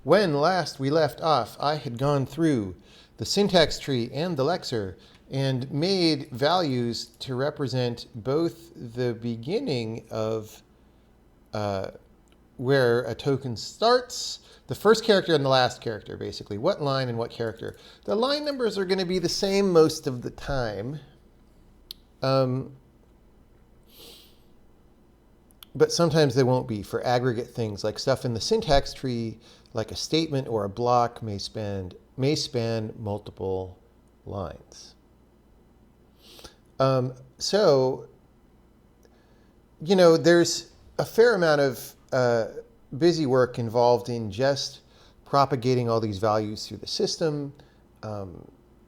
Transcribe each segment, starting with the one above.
When last we left off, I had gone through the syntax tree and the lexer and made values to represent both the beginning of where a token starts, the first character and the last character, basically. What line and what character. The line numbers are going to be the same most of the time. But sometimes they won't be for aggregate things like stuff in the syntax tree, like a statement or a block may span multiple lines. So, there's a fair amount of busy work involved in just propagating all these values through the system,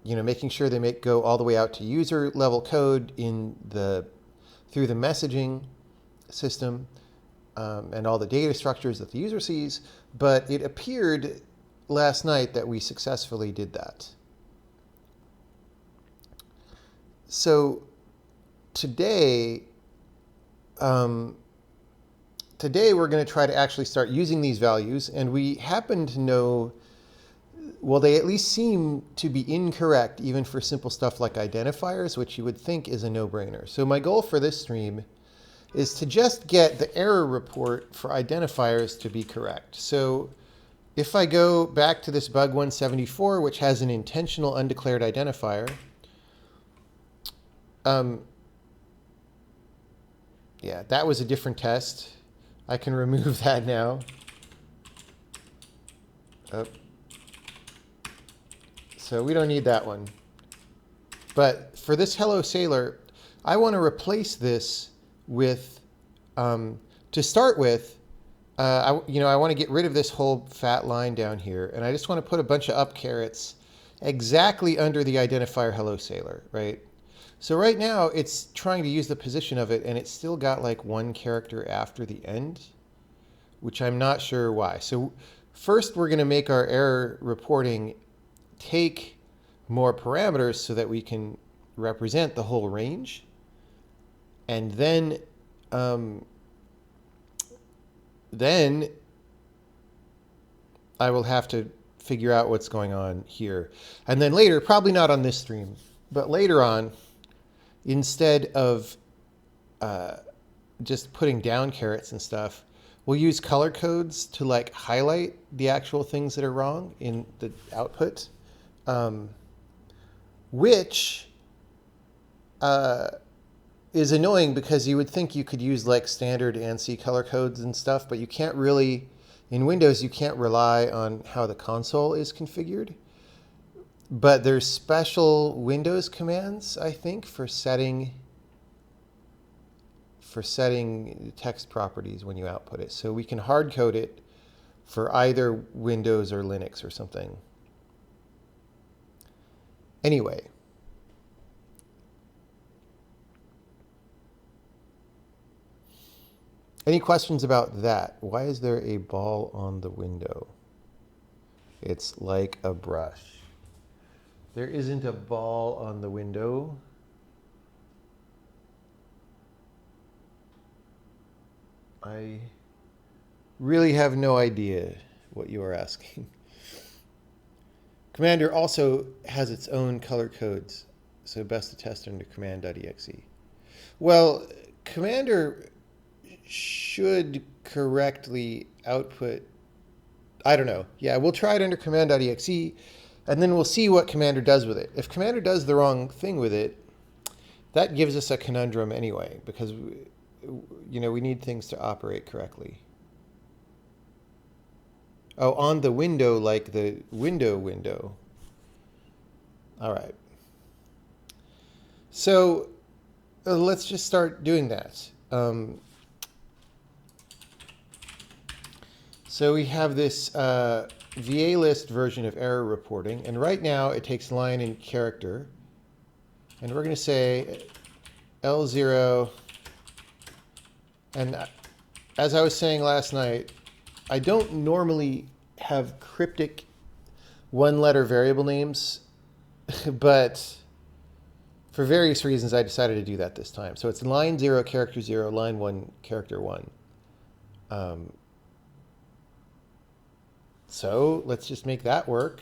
making sure they go all the way out to user level code through the messaging system and all the data structures that the user sees. But it appeared last night that we successfully did that. So today we're going to try to actually start using these values, and we happen to know, well, they at least seem to be incorrect even for simple stuff like identifiers, which you would think is a no-brainer. So my goal for this stream is to just get the error report for identifiers to be correct. So if I go back to this bug 174, which has an intentional undeclared identifier, yeah, that was a different test. I can remove that now. Oh. So we don't need that one. But for this hello sailor, I want to replace this with, to start with, I want to get rid of this whole fat line down here, and I just want to put a bunch of up carets exactly under the identifier hello sailor, right? So right now it's trying to use the position of it, and it's still got like one character after the end, which I'm not sure why. So first we're going to make our error reporting take more parameters so that we can represent the whole range. And then I will have to figure out what's going on here. And then later, probably not on this stream, but later on, instead of just putting down carets and stuff, we'll use color codes to like highlight the actual things that are wrong in the output, which is annoying because you would think you could use like standard ANSI color codes and stuff, but you can't really, in Windows, you can't rely on how the console is configured. But there's special Windows commands, I think, for setting text properties when you output it. So we can hard code it for either Windows or Linux or something. Anyway. Any questions about that? Why is there a ball on the window? It's like a brush. There isn't a ball on the window. I really have no idea what you are asking. Commander also has its own color codes, so best to test under command.exe. Well, Commander should correctly output, I don't know. Yeah, we'll try it under command.exe, and then we'll see what Commander does with it. If Commander does the wrong thing with it, that gives us a conundrum anyway, because we need things to operate correctly. Oh, on the window, like the window. All right. So let's just start doing that. So we have this VA list version of error reporting, and right now it takes line and character, and we're going to say L0, and as I was saying last night, I don't normally have cryptic one-letter variable names, but for various reasons I decided to do that this time. So it's line 0, character 0, line 1, character 1. So let's just make that work.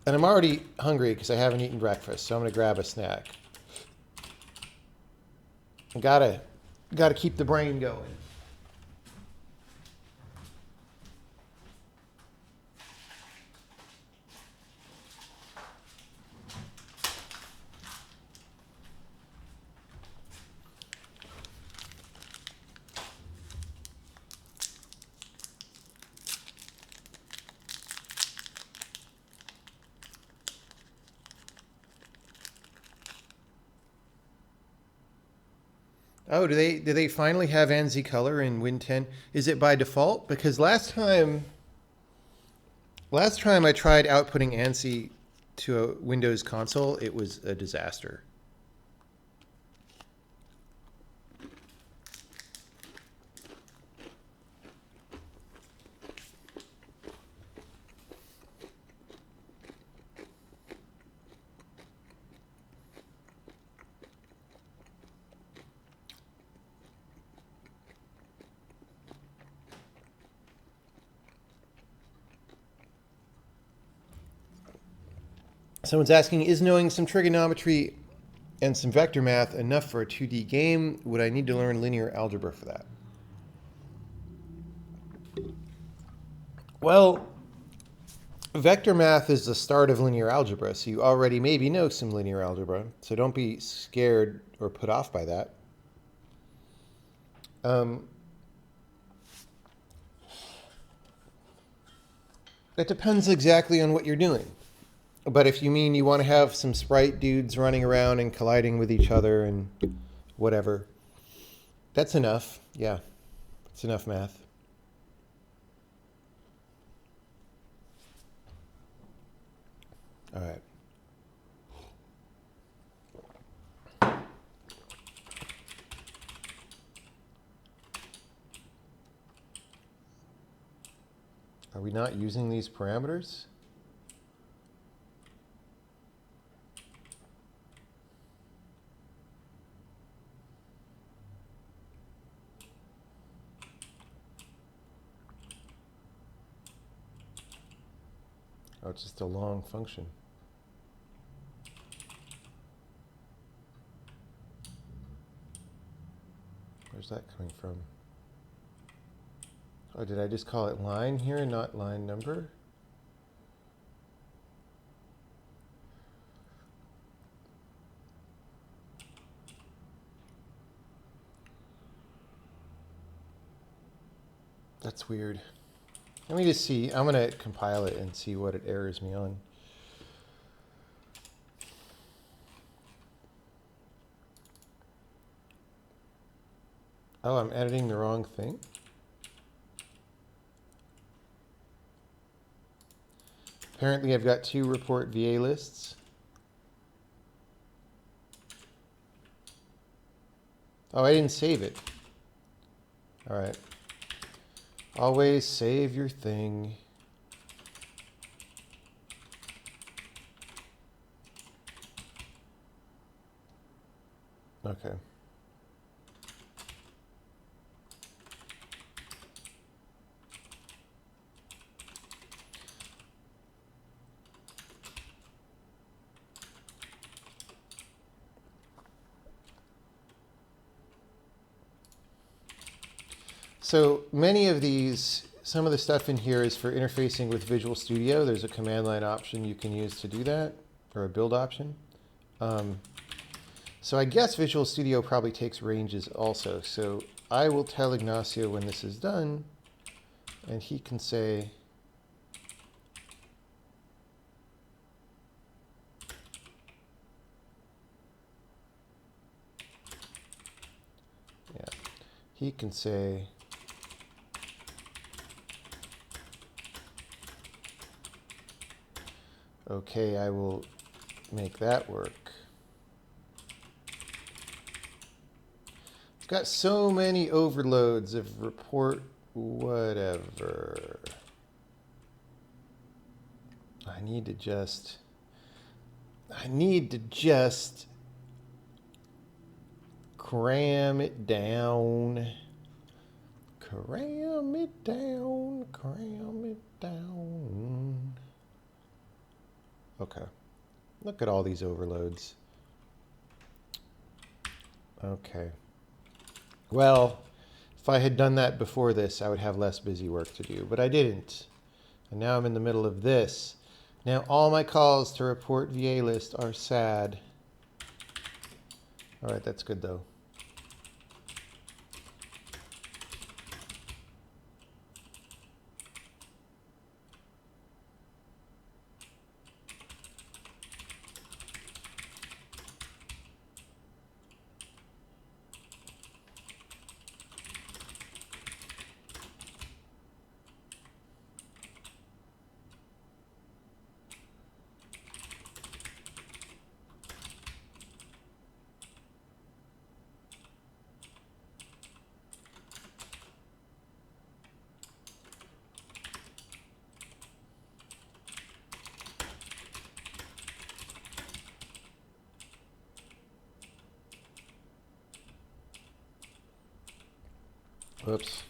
And I'm already hungry because I haven't eaten breakfast, so I'm going to grab a snack. Gotta keep the brain going. Oh, do they finally have ANSI color in Win 10? Is it by default? Because last time I tried outputting ANSI to a Windows console, it was a disaster. Someone's asking, is knowing some trigonometry and some vector math enough for a 2D game? Would I need to learn linear algebra for that? Well, vector math is the start of linear algebra, so you already maybe know some linear algebra, so don't be scared or put off by that. It depends exactly on what you're doing. But if you mean you want to have some sprite dudes running around and colliding with each other and whatever, that's enough. Yeah, it's enough math. All right. Are we not using these parameters? Oh, it's just a long function. Where's that coming from? Oh, did I just call it line here, not line number? That's weird. Let me just see. I'm going to compile it and see what it errors me on. Oh, I'm editing the wrong thing? Apparently I've got two report VA lists. Oh, I didn't save it. All right. Always save your thing. Okay. So many of these, some of the stuff in here is for interfacing with Visual Studio. There's a command line option you can use to do that, or a build option. So I guess Visual Studio probably takes ranges also. So I will tell Ignacio when this is done, and he can say, yeah, he can say, okay, I will make that work. It's got so many overloads of report whatever. I need to just cram it down. Cram it down. Cram it down. Okay. Look at all these overloads. Okay. Well, if I had done that before this, I would have less busy work to do, but I didn't. And now I'm in the middle of this. Now all my calls to report VA list are sad. All right, that's good though. Whoops.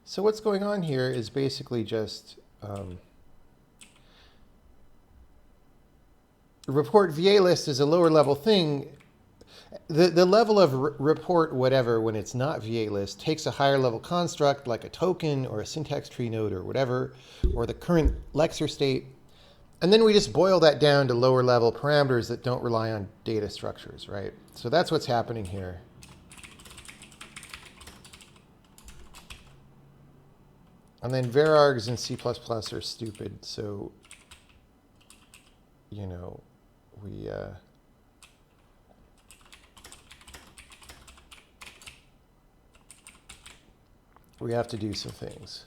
So what's going on here is basically just report VA list is a lower level thing. The level of report whatever when it's not VA list takes a higher level construct like a token or a syntax tree node or whatever, or the current lexer state. And then we just boil that down to lower level parameters that don't rely on data structures, right? So that's what's happening here. And then varargs in C++ are stupid, so, you know, we have to do some things.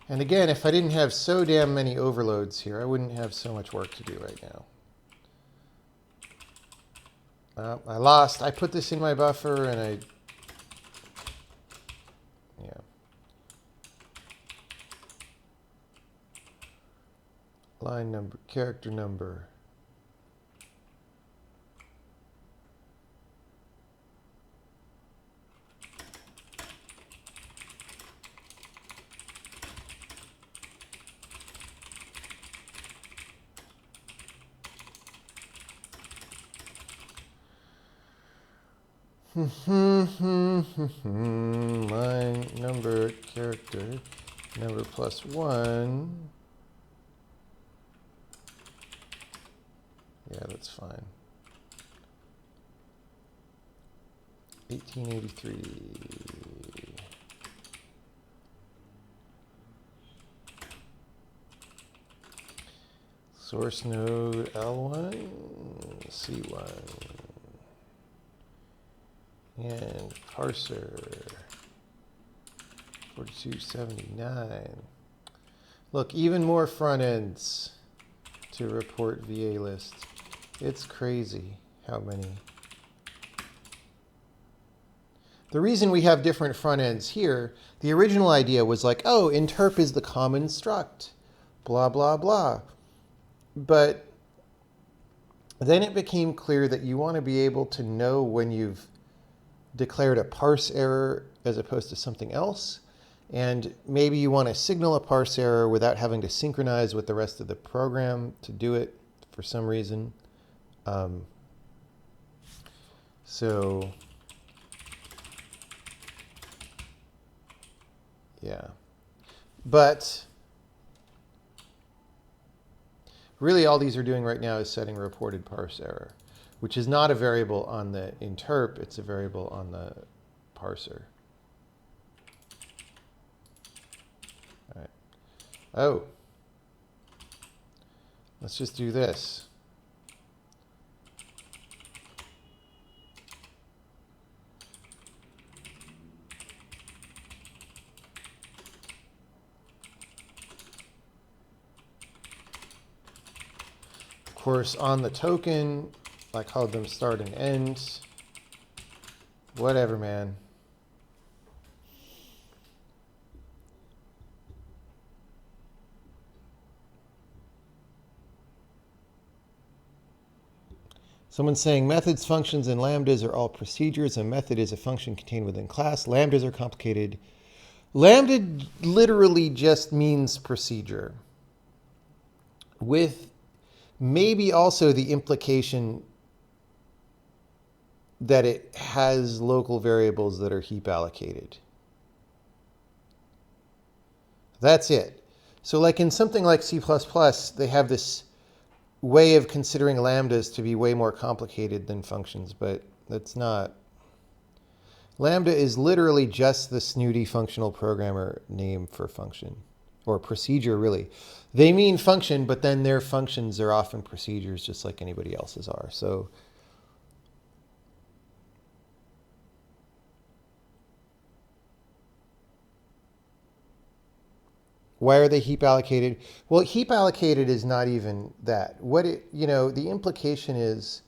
And again, if I didn't have so damn many overloads here, I wouldn't have so much work to do right now. I put this in my buffer and yeah. Line number, character number. Line number character number +1. Yeah, that's fine. 1883. Source node L1, C1. And parser 4279. Look, even more front ends to report VA list. It's crazy how many. The reason we have different front ends here, the original idea was like, oh, interp is the common struct, blah, blah, blah. But then it became clear that you want to be able to know when you've declared a parse error as opposed to something else. And maybe you want to signal a parse error without having to synchronize with the rest of the program to do it for some reason. So yeah. But really all these are doing right now is setting reported parse error, which is not a variable on the interp, it's a variable on the parser. All right. Oh, let's just do this. course, on the token, I called them start and end. Whatever, man. Someone's saying methods, functions, and lambdas are all procedures. A method is a function contained within class. Lambdas are complicated. Lambda literally just means procedure, with maybe also the implication that it has local variables that are heap allocated. That's it. So like in something like C++, they have this way of considering lambdas to be way more complicated than functions, but that's not. Lambda is literally just the snooty functional programmer name for function, or procedure, really. They mean function, but then their functions are often procedures just like anybody else's are. So why are they heap allocated? Well, heap allocated is not even that. What it, the implication is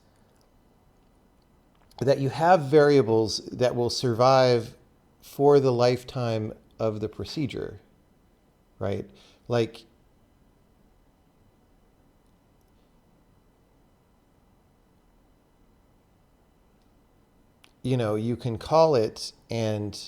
that you have variables that will survive for the lifetime of the procedure, right? Like, you can call it and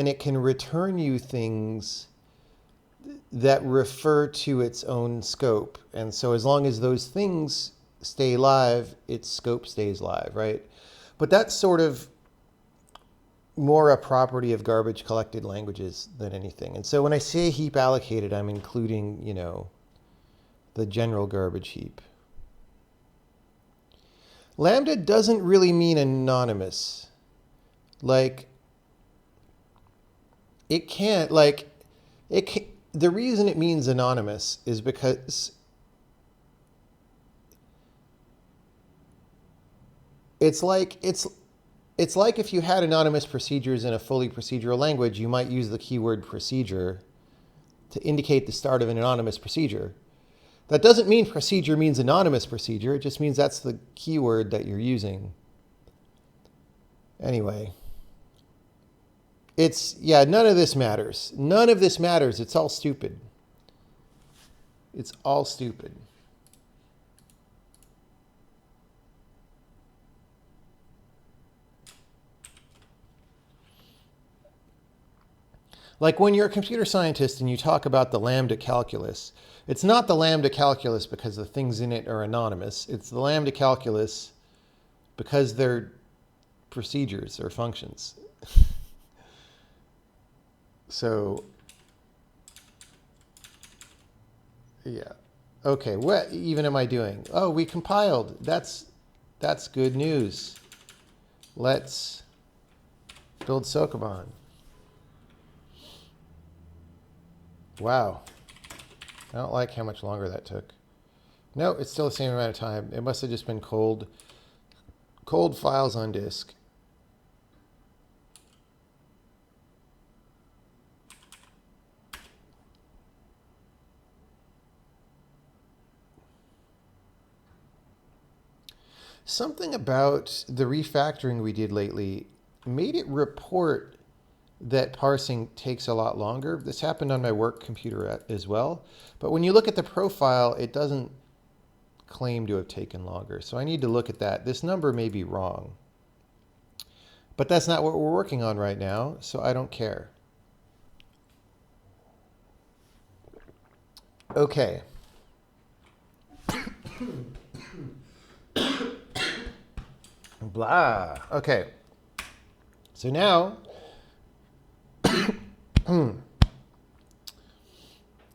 it can return you things that refer to its own scope. And so as long as those things stay live, its scope stays live, right? But that's sort of more a property of garbage collected languages than anything. And so when I say heap allocated, I'm including, the general garbage heap. Lambda doesn't really mean anonymous. Like, it can't, the reason it means anonymous is because it's like if you had anonymous procedures in a fully procedural language, you might use the keyword procedure to indicate the start of an anonymous procedure. That doesn't mean procedure means anonymous procedure. It just means that's the keyword that you're using. Anyway. None of this matters. None of this matters. It's all stupid. It's all stupid. Like when you're a computer scientist and you talk about the lambda calculus, it's not the lambda calculus because the things in it are anonymous. It's the lambda calculus because they're procedures or functions. So, yeah. Okay, what even am I doing? Oh, we compiled. That's good news. Let's build Sokoban. Wow. I don't like how much longer that took. No, it's still the same amount of time. It must have just been cold files on disk. Something about the refactoring we did lately made it report that parsing takes a lot longer. This happened on my work computer as well. But when you look at the profile, it doesn't claim to have taken longer. So I need to look at that. This number may be wrong. But that's not what we're working on right now, so I don't care. Okay. Blah. Okay. So now we're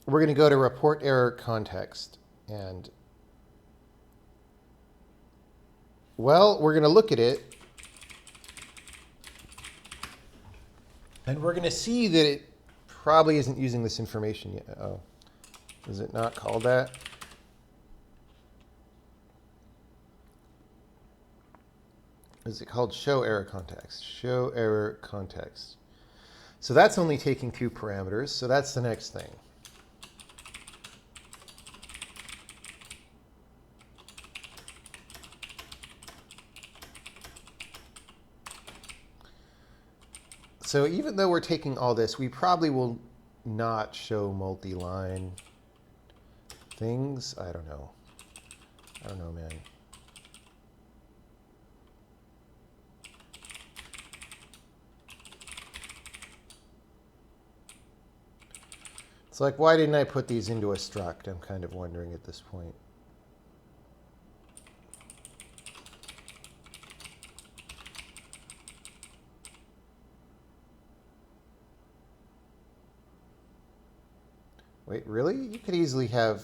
going to go to report error context. And, well, we're going to look at it. And we're going to see that it probably isn't using this information yet. Oh, is it not called that? is it called show error context? Show error context. So that's only taking 2 parameters. So that's the next thing. So even though we're taking all this, we probably will not show multi-line things. I don't know. I don't know, man. It's like, why didn't I put these into a struct? I'm kind of wondering at this point. Wait, really? You could easily have...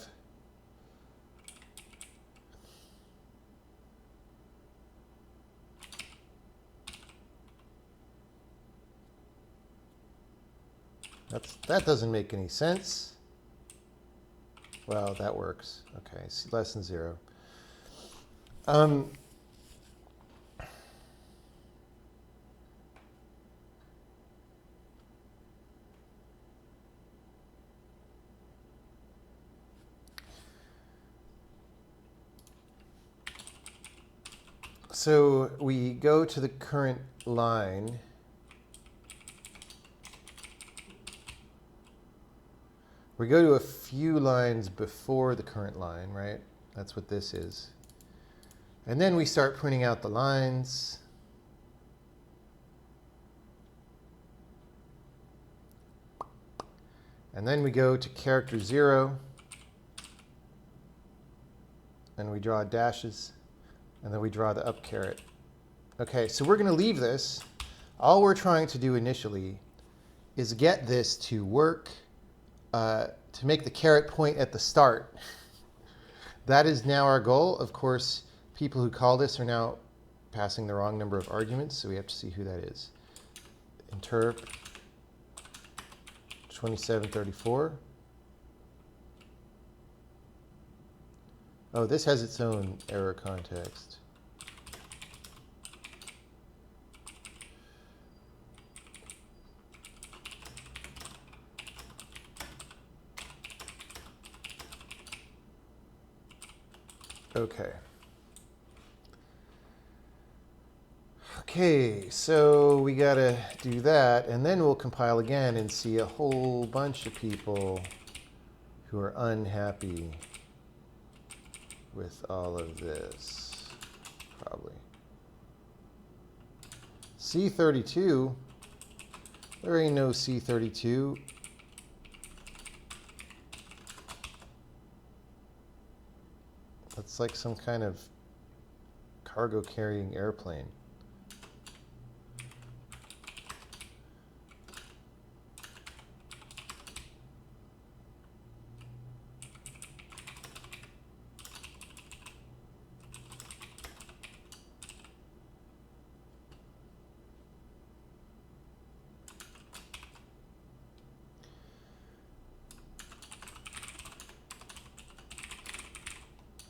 That doesn't make any sense. Well, that works. Okay, less than 0. So we go to the current line. We go to a few lines before the current line, right? That's what this is. And then we start printing out the lines. And then we go to character 0. And we draw dashes. And then we draw the up caret. Okay, so we're going to leave this. All we're trying to do initially is get this to work, to make the caret point at the start. That is now our goal. Of course, people who call this are now passing the wrong number of arguments, so we have to see who that is. Interp 2734. Oh, this has its own error context. Okay. Okay, so we got to do that, and then we'll compile again and see a whole bunch of people who are unhappy with all of this, probably. C32, there ain't no C32. That's like some kind of cargo carrying airplane.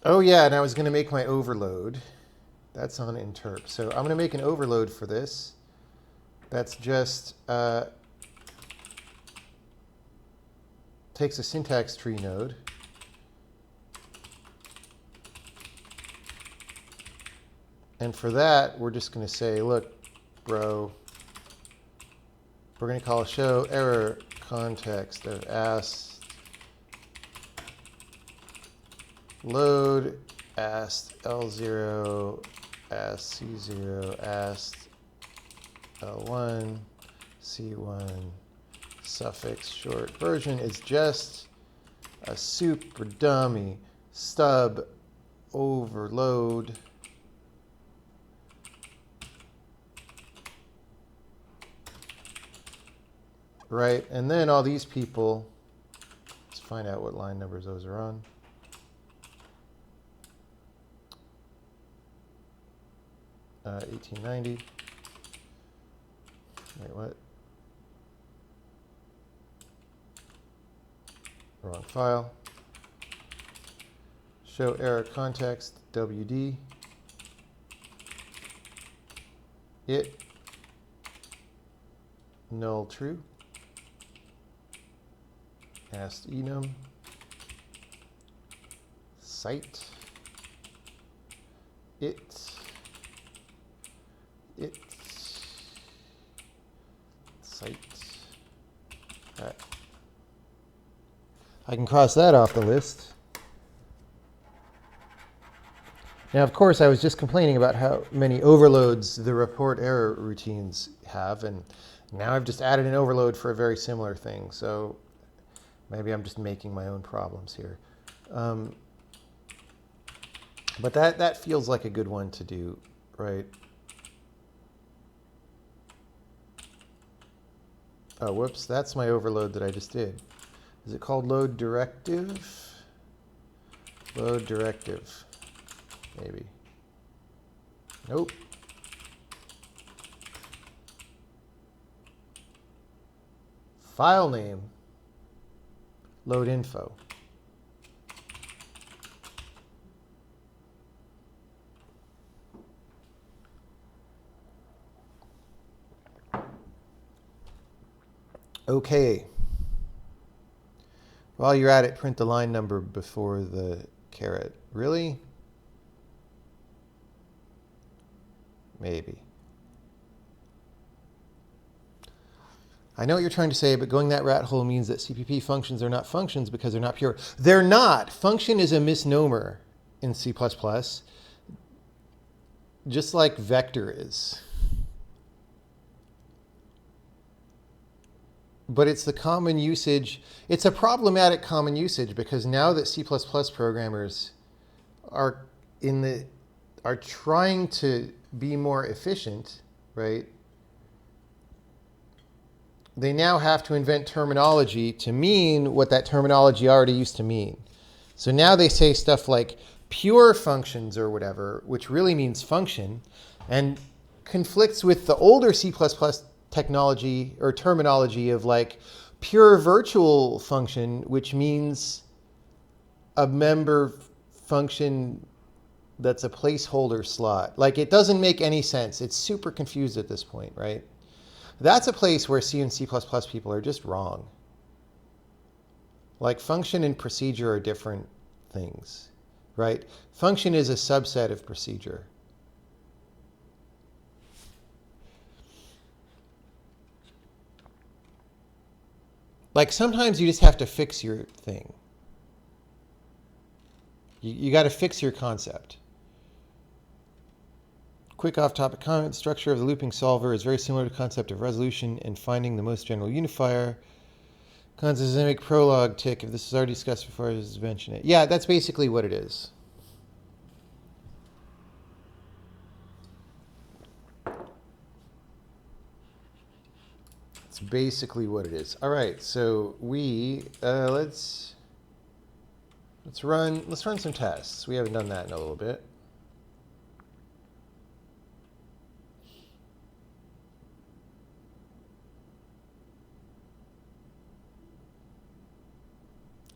Oh yeah, and I was going to make my overload. That's on interp. So I'm going to make an overload for this. That's just takes a syntax tree node. And for that, we're just going to say, look, bro, we're going to call show error context of asked load asked L0 asked C0 asked L1 C1 suffix short version is just a super dummy stub overload. Right, and then all these people, let's find out what line numbers those are on. Uh, 1890. Wait, what? Wrong file. Show error context, WD. it null true, ast enum, cite, it, cite, that. I can cross that off the list. Now, of course, I was just complaining about how many overloads the report error routines have, and now I've just added an overload for a very similar thing. So maybe I'm just making my own problems here. But that feels like a good one to do, right? Oh, whoops, that's my overload that I just did. Is it called load directive? Load directive, maybe. Nope. File name, load info. Okay. While you're at it, print the line number before the caret. Really? Maybe. I know what you're trying to say, but going that rat hole means that CPP functions are not functions because they're not pure. They're not. Function is a misnomer in C++, just like vector is. But it's the common usage. It's a problematic common usage because now that C++ programmers are trying to be more efficient, right? They now have to invent terminology to mean what that terminology already used to mean. So now they say stuff like pure functions or whatever, which really means function, and conflicts with the older C++ technology or terminology of like pure virtual function, which means a member function that's a placeholder slot. Like, it doesn't make any sense. It's super confused at this point, right? That's a place where C and C++ people are just wrong. Like, function and procedure are different things, right? Function is a subset of procedure. Like, sometimes you just have to fix your thing. You got to fix your concept. Quick off-topic comment, the structure of the looping solver is very similar to the concept of resolution and finding the most general unifier. Consysemic prologue tick, if this is already discussed before, I just mention it. Yeah, that's basically what it is. It's basically what it is. All right, so we let's run some tests. We haven't done that in a little bit.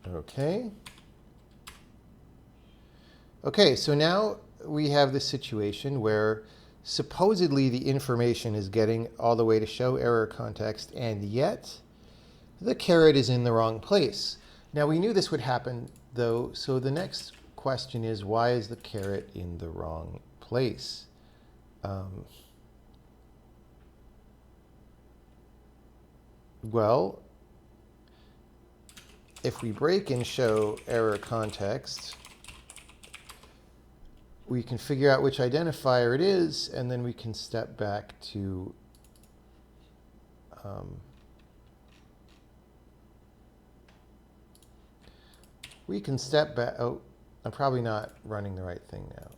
Okay. Okay, so now we have this situation where supposedly the information is getting all the way to show error context, and yet the caret is in the wrong place. Now, we knew this would happen, though, so the next question is, why is the caret in the wrong place? Well, if we break and show error context, we can figure out which identifier it is, and then we can step back to oh, I'm probably not running the right thing now.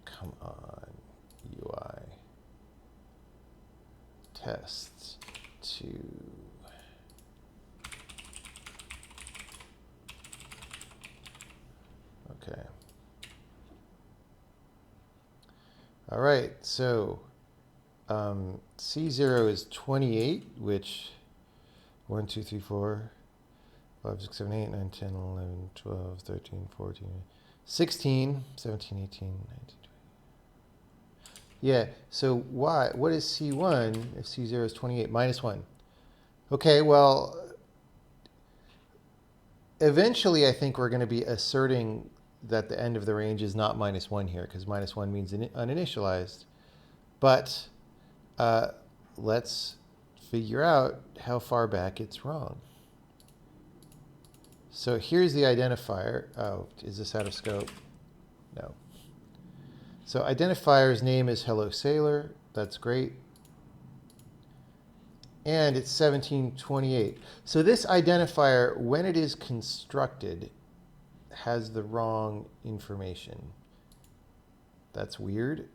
Come on, UI. Tests to okay. All right, so C0 is 28, which 1, 2, 3, 4, 5, 6, 7, 8, 9, 10, 11, 12, 13, 14, 16, 17, 18, 19, 20. Yeah, so why? What is C1 if C0 is 28? Minus 1. Okay, well, eventually I think we're going to be asserting that the end of the range is not minus 1 here, because minus 1 means uninitialized. But let's figure out how far back it's wrong. So here's the identifier. Oh, is this out of scope? No. So identifier's name is Hello Sailor. That's great. And it's 1728. So this identifier, when it is constructed, has the wrong information. That's weird.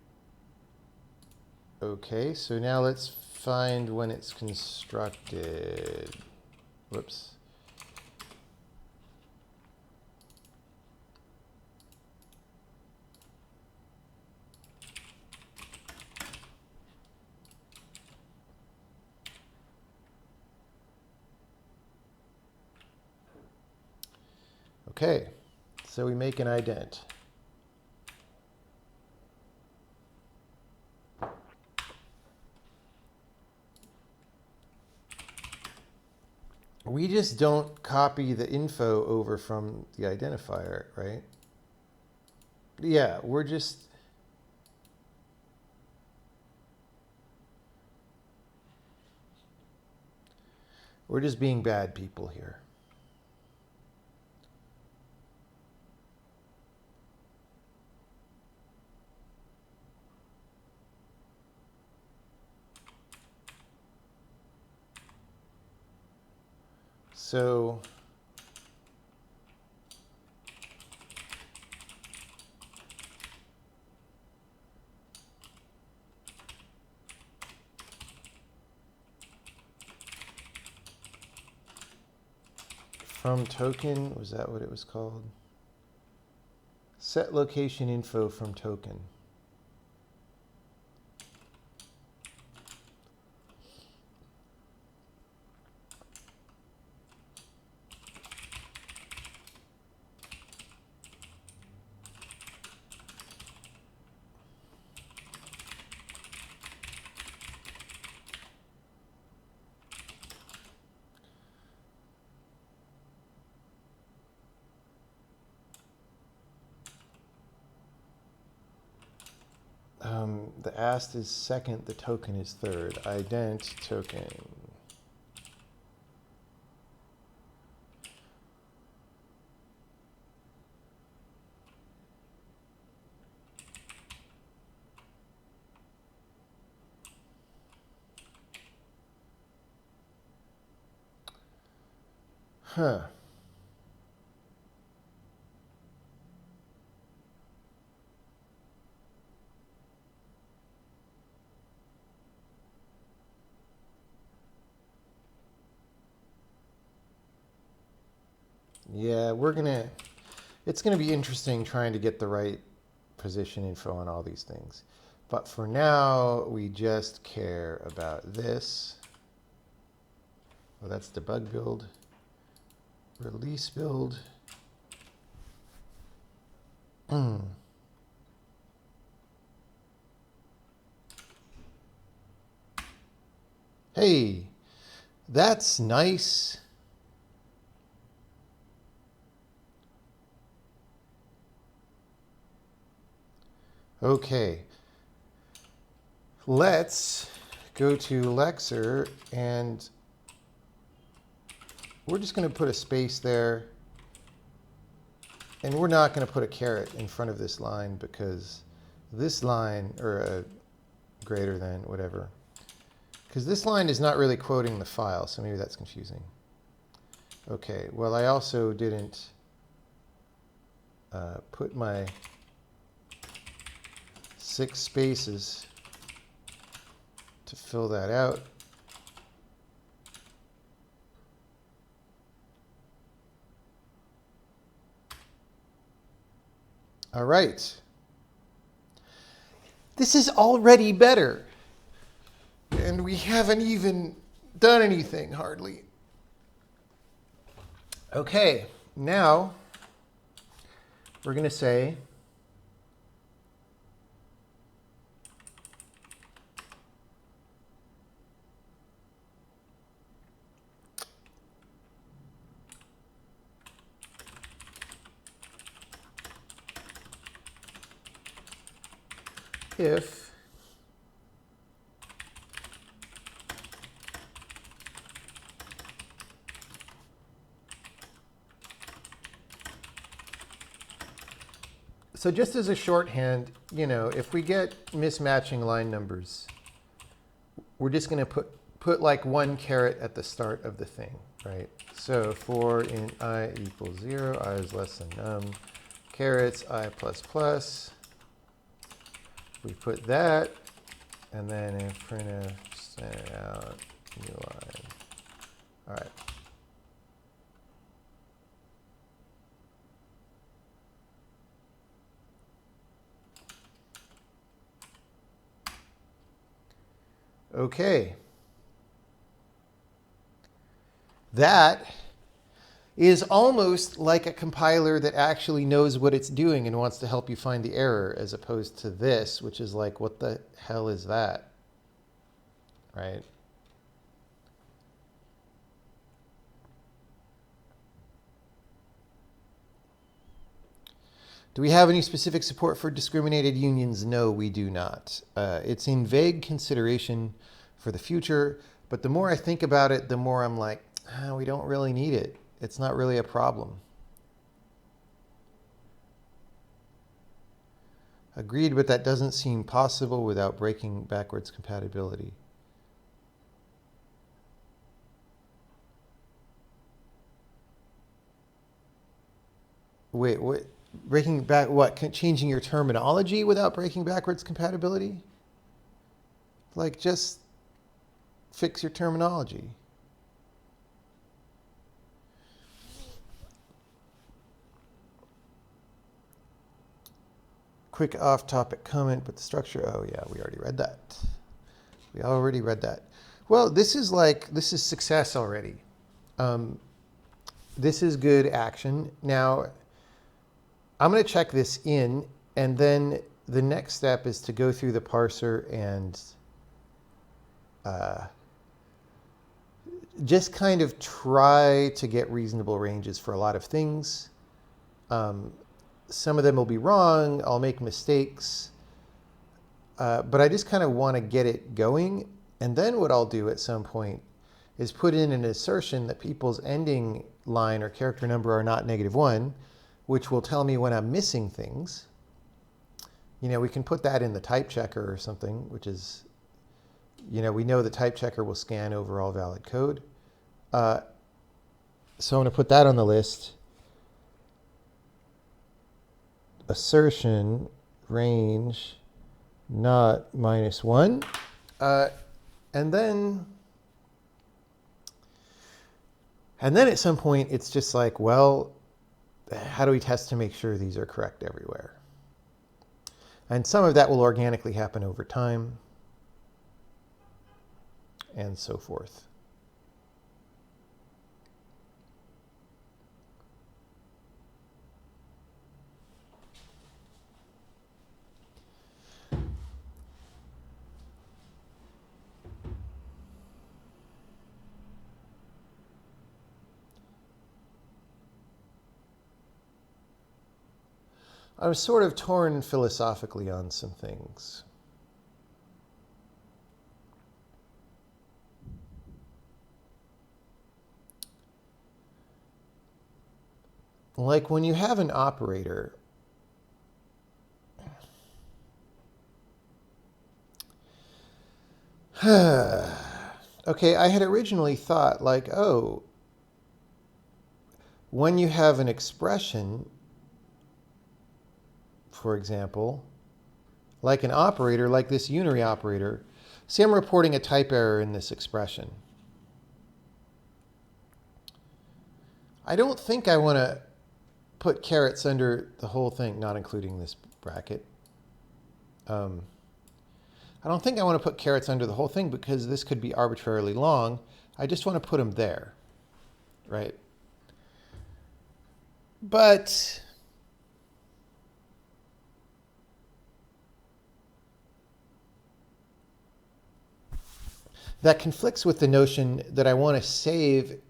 Okay, so now let's find when it's constructed. Whoops. Okay, so we make an ident. We just don't copy the info over from the identifier, right? Yeah, we're just being bad people here. So from token, was that what it was called? Set location info from token. The ast is second, the token is third. Ident token. Huh. Yeah, it's gonna be interesting trying to get the right position info on all these things. But for now, we just care about this. Well, that's debug build, release build. Hey, that's nice. Okay, let's go to Lexer, and we're just going to put a space there. And we're not going to put a caret in front of this line because this line, or a greater than, whatever, because this line is not really quoting the file, so maybe that's confusing. Okay, well, I also didn't put my 6 spaces to fill that out. All right. This is already better. And we haven't even done anything, hardly. Okay, now we're going to say if so just as a shorthand, you know, if we get mismatching line numbers, we're just going to put like one caret at the start of the thing, right? So for in I equals 0, I is less than num, carets I plus plus, we put that, and then in printf, send out new line. All right. Okay. That is almost like a compiler that actually knows what it's doing and wants to help you find the error, as opposed to this, which is like, what the hell is that? Right? Do we have any specific support for discriminated unions? No, we do not. It's in vague consideration for the future, but the more I think about it, the more I'm like, we don't really need it. It's not really a problem. Agreed, but that doesn't seem possible without breaking backwards compatibility. Wait, what? Breaking back what? Changing your terminology without breaking backwards compatibility? Like, just fix your terminology. Quick off-topic comment, but the structure, oh yeah, we already read that. We already read that. Well, this is success already. This is good action. Now, I'm going to check this in, and then the next step is to go through the parser and just kind of try to get reasonable ranges for a lot of things. Some of them will be wrong. I'll make mistakes. But I just kind of want to get it going. And then what I'll do at some point is put in an assertion that people's ending line or character number are not -1, which will tell me when I'm missing things. You know, we can put that in the type checker or something, which is, you know, we know the type checker will scan over all valid code. So I'm going to put that on the list. Assertion range not -1. And then at some point, it's just like, well, how do we test to make sure these are correct everywhere? And some of that will organically happen over time, and so forth. I was sort of torn philosophically on some things. Like when you have an operator, okay, I had originally thought like, oh, when you have an expression, for example, like an operator, like this unary operator, say I'm reporting a type error in this expression. I don't think I want to put carets under the whole thing, not including this bracket. I don't think I want to put carets under the whole thing because this could be arbitrarily long. I just want to put them there, right? But that conflicts with the notion that I want to save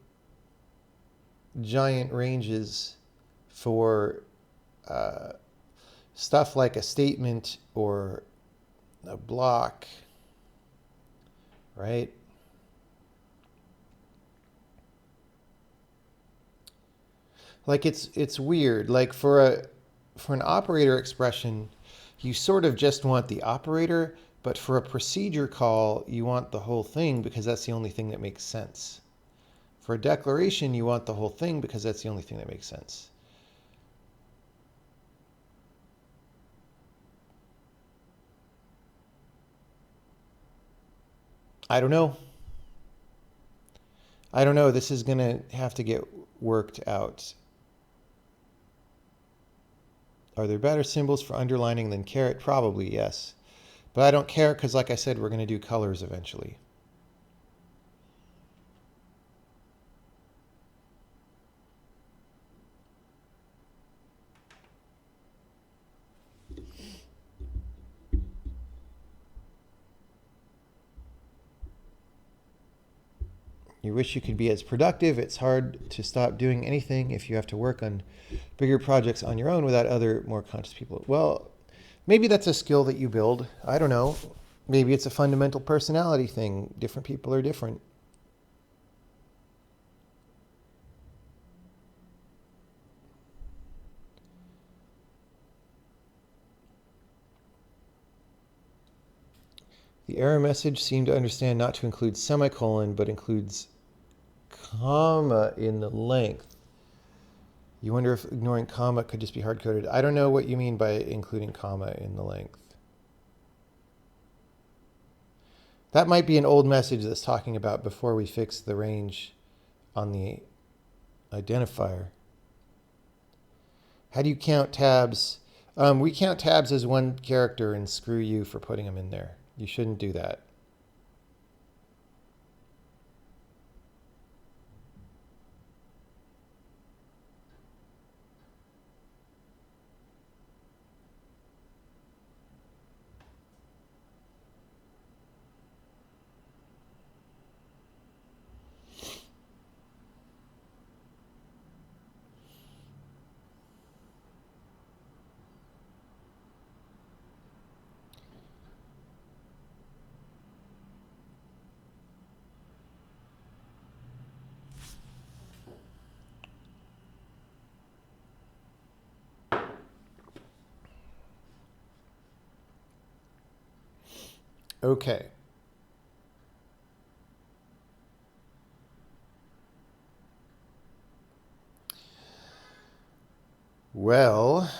giant ranges for stuff like a statement or a block, right? Like it's weird. Like for an operator expression, you sort of just want the operator, but for a procedure call, you want the whole thing because that's the only thing that makes sense. For a declaration, you want the whole thing because that's the only thing that makes sense. I don't know. I don't know. This is going to have to get worked out. Are there better symbols for underlining than caret? Probably, yes. But I don't care because, like I said, we're going to do colors eventually. You wish you could be as productive. It's hard to stop doing anything if you have to work on bigger projects on your own without other, more conscious people. Well, maybe that's a skill that you build. I don't know. Maybe it's a fundamental personality thing. Different people are different. The error message seemed to understand not to include semicolon, but includes comma in the length. You wonder if ignoring comma could just be hard-coded. I don't know what you mean by including comma in the length. That might be an old message that's talking about before we fix the range on the identifier. How do you count tabs? We count tabs as one character and screw you for putting them in there. You shouldn't do that. Okay. Well,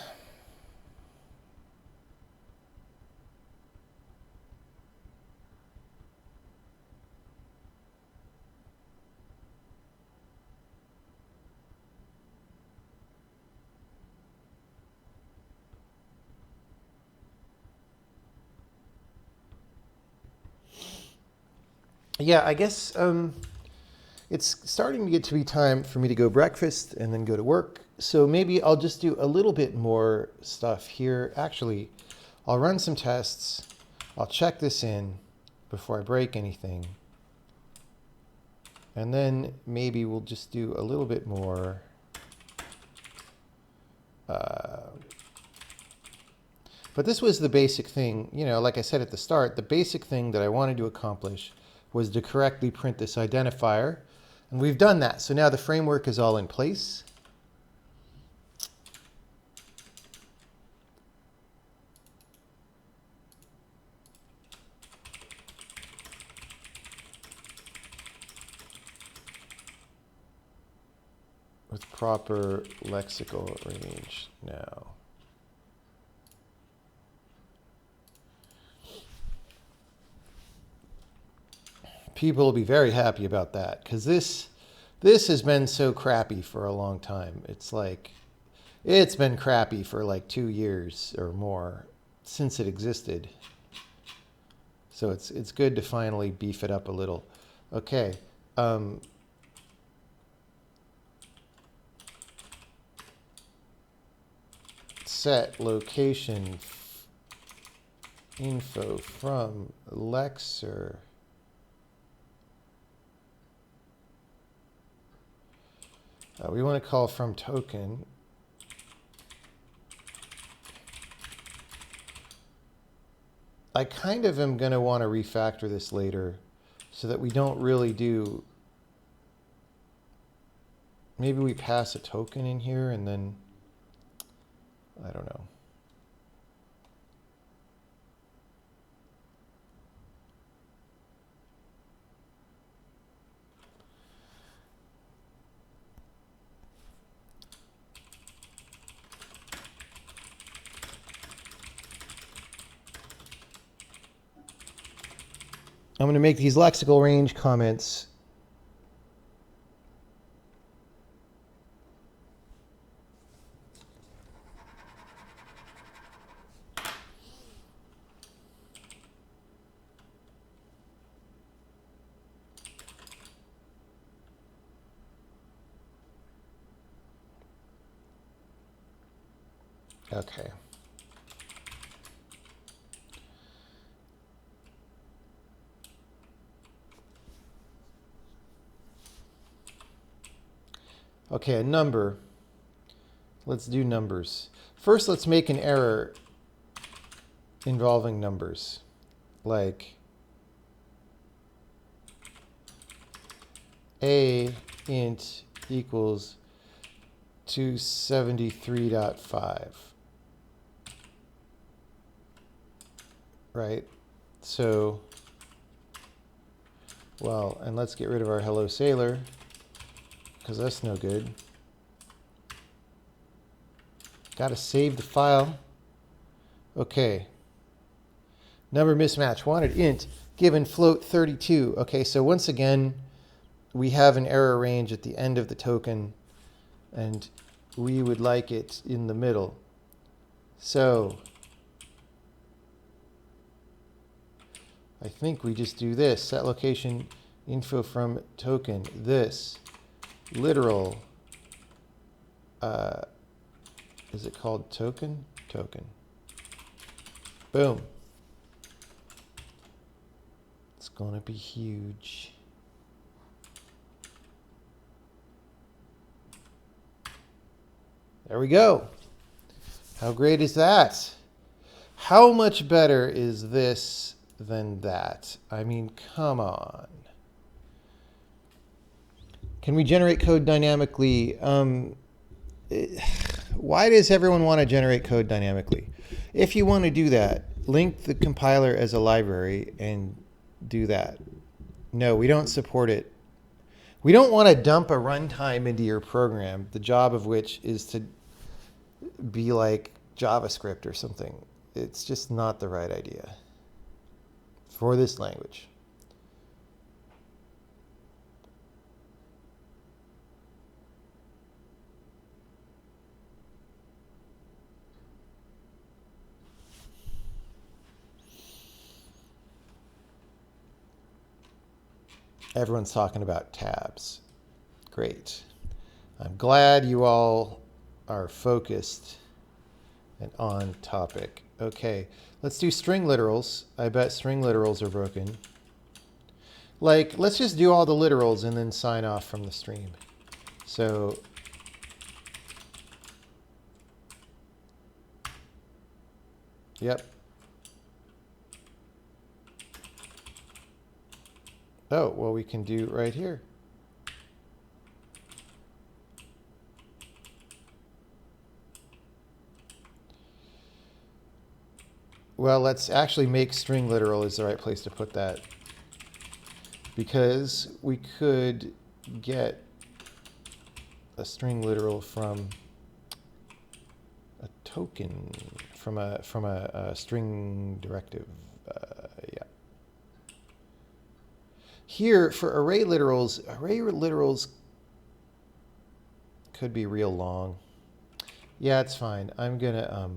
yeah, I guess it's starting to get to be time for me to go breakfast and then go to work. So maybe I'll just do a little bit more stuff here. Actually, I'll run some tests. I'll check this in before I break anything. And then maybe we'll just do a little bit more. But this was the basic thing, you know, like I said at the start, the basic thing that I wanted to accomplish was to correctly print this identifier. And we've done that. So now the framework is all in place. With proper lexical range now. People will be very happy about that because this has been so crappy for a long time. It's like, it's been crappy for like 2 years or more since it existed. So it's good to finally beef it up a little. Okay. Set location info from lexer. We want to call from token. I kind of am going to want to refactor this later so that we don't really do... Maybe we pass a token in here and then... I don't know. I'm going to make these lexical range comments. Okay. Okay, a number. Let's do numbers. First, let's make an error involving numbers. Like a int equals 273.5. Right? So, well, and let's get rid of our hello sailor, because that's no good. Got to save the file. Okay. Number mismatch. Wanted int given float 32. Okay, so once again, we have an error range at the end of the token, and we would like it in the middle. So I think we just do this. Set location info from token. This literal, is it called token? Token. Boom. It's going to be huge. There we go. How great is that? How much better is this than that? I mean, come on. Can we generate code dynamically? Why does everyone want to generate code dynamically? If you want to do that, link the compiler as a library and do that. No, we don't support it. We don't want to dump a runtime into your program, the job of which is to be like JavaScript or something. It's just not the right idea for this language. Everyone's talking about tabs. Great. I'm glad you all are focused and on topic. Okay, let's do string literals. I bet string literals are broken. Like, let's just do all the literals and then sign off from the stream. So yep. Oh, well, we can do right here. Well, let's actually make string literal is the right place to put that, because we could get a string literal from a token, from a string directive. Yeah. Here for array literals could be real long. Yeah, it's fine. I'm gonna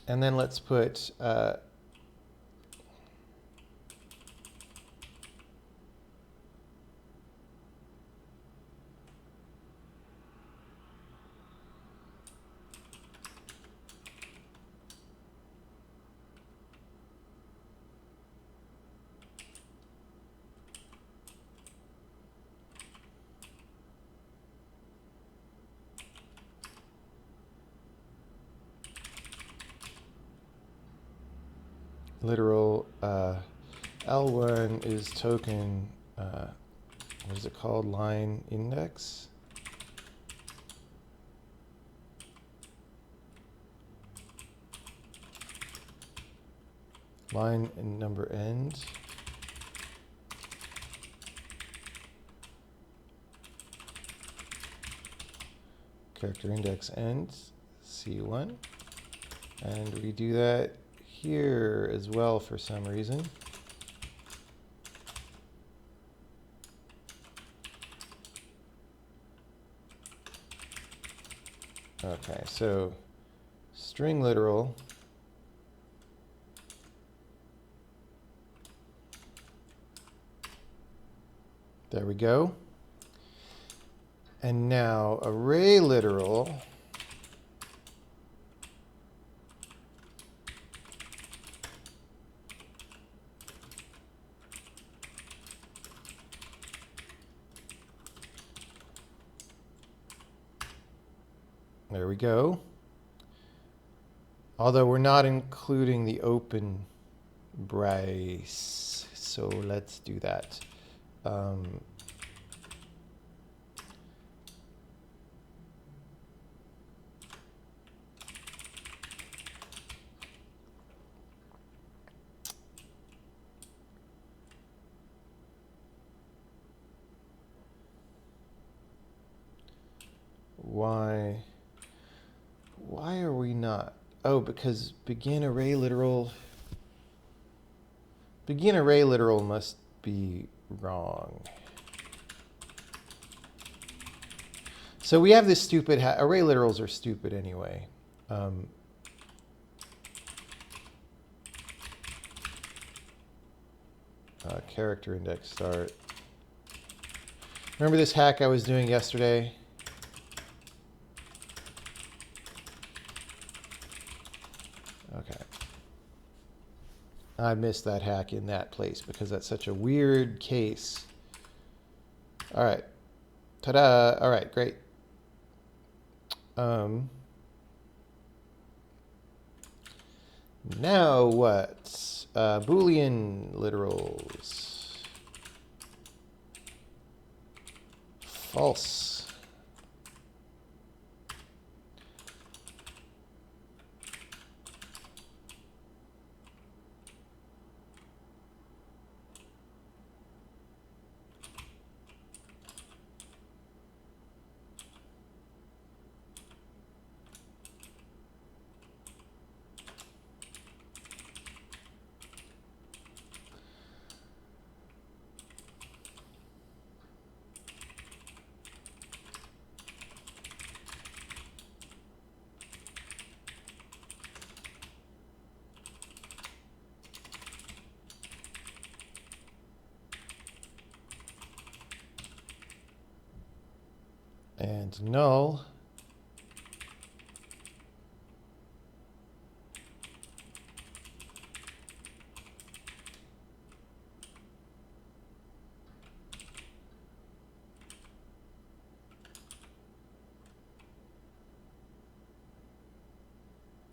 and then let's put literal L1 is token, what is it called? Line index. Line and number end. Character index end, C1. And we do that here as well for some reason. Okay, so string literal. There we go. And now array literal. There we go. Although we're not including the open brace, so let's do that. Why are we not? Oh, because begin array literal must be wrong. So we have this stupid, array literals are stupid anyway. Character index start. Remember this hack I was doing yesterday? Okay. I missed that hack in that place because that's such a weird case. All right. Ta-da. All right, great. Now what? Boolean literals. False. And null.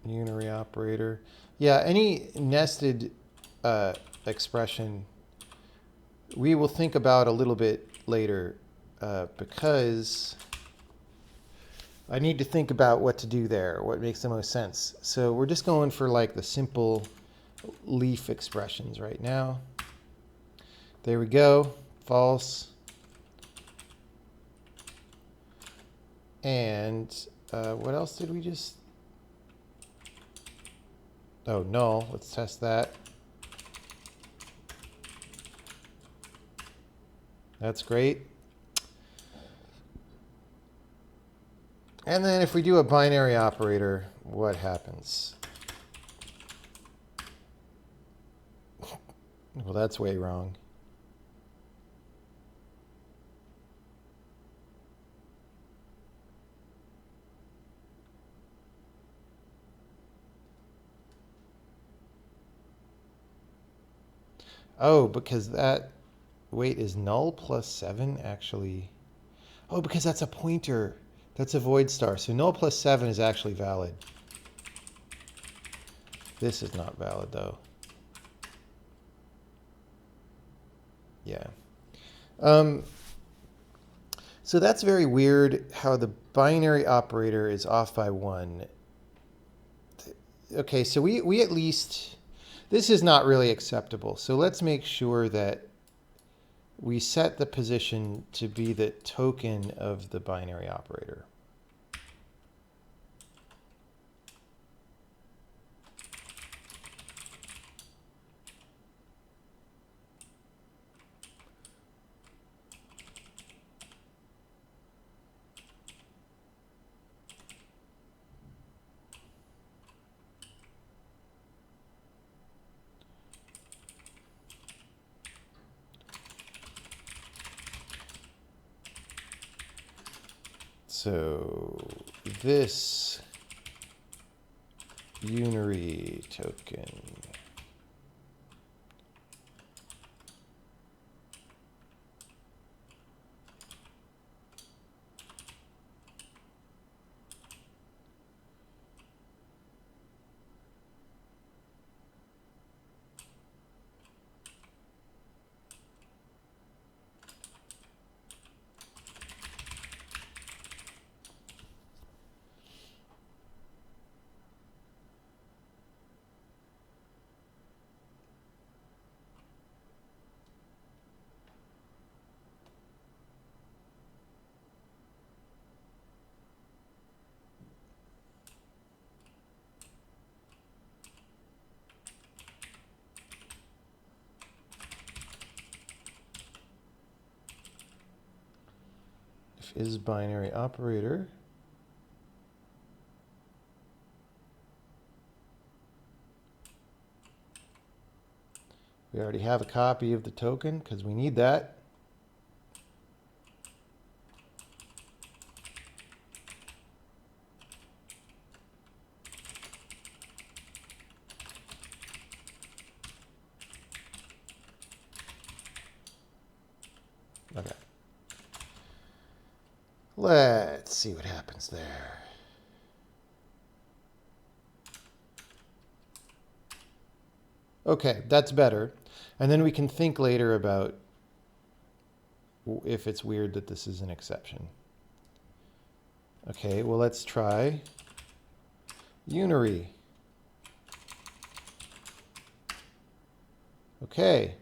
Unary operator. Yeah, any nested expression we will think about a little bit later because I need to think about what to do there, what makes the most sense. So we're just going for like the simple leaf expressions right now. There we go. False. And what else did we just... Oh, null. Let's test that. That's great. And then if we do a binary operator, what happens? Well, that's way wrong. Oh, because that weight is null plus 7 actually. Oh, because that's a pointer. That's a void star. So null plus 7 is actually valid. This is not valid though. Yeah. So that's very weird how the binary operator is off by 1. Okay, so we at least, this is not really acceptable. So let's make sure that we set the position to be the token of the binary operator. So this unary token is binary operator. We already have a copy of the token because we need that. Okay. Let's see what happens there. Okay, that's better. And then we can think later about if it's weird that this is an exception. Okay, well, let's try unary. Okay.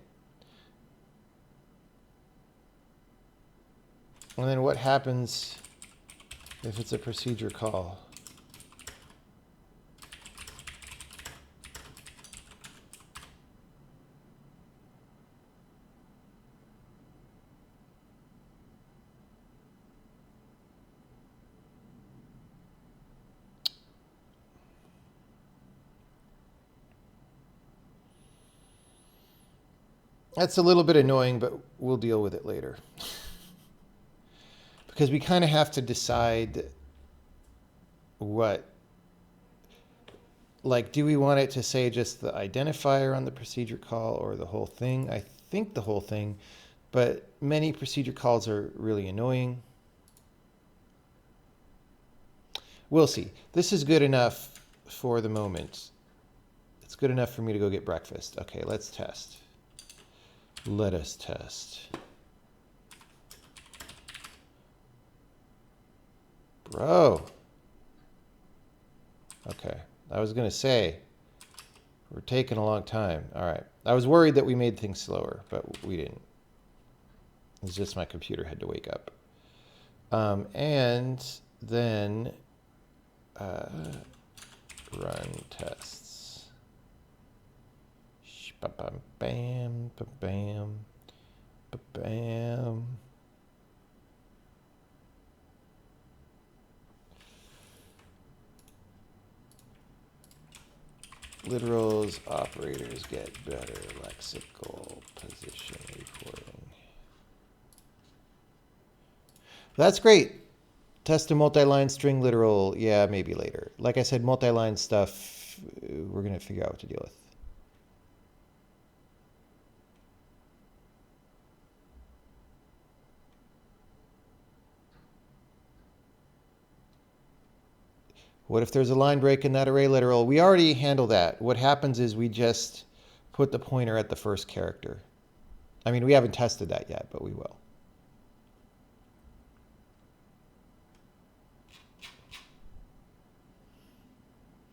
And then what happens if it's a procedure call? That's a little bit annoying, but we'll deal with it later. Because we kind of have to decide what, like, do we want it to say just the identifier on the procedure call or the whole thing? I think the whole thing, but many procedure calls are really annoying. We'll see. This is good enough for the moment. It's good enough for me to go get breakfast. Okay, let's test. Let us test. Bro. Okay. I was going to say, we're taking a long time. All right. I was worried that we made things slower, but we didn't. It's just my computer had to wake up. And then run tests. Bam, bam, bam, bam. Literals, operators get better. Lexical, position reporting. That's great. Test a multi-line string literal. Yeah, maybe later. Like I said, multi-line stuff, we're going to figure out what to deal with. What if there's a line break in that array literal? We already handle that. What happens is we just put the pointer at the first character. I mean, we haven't tested that yet, but we will.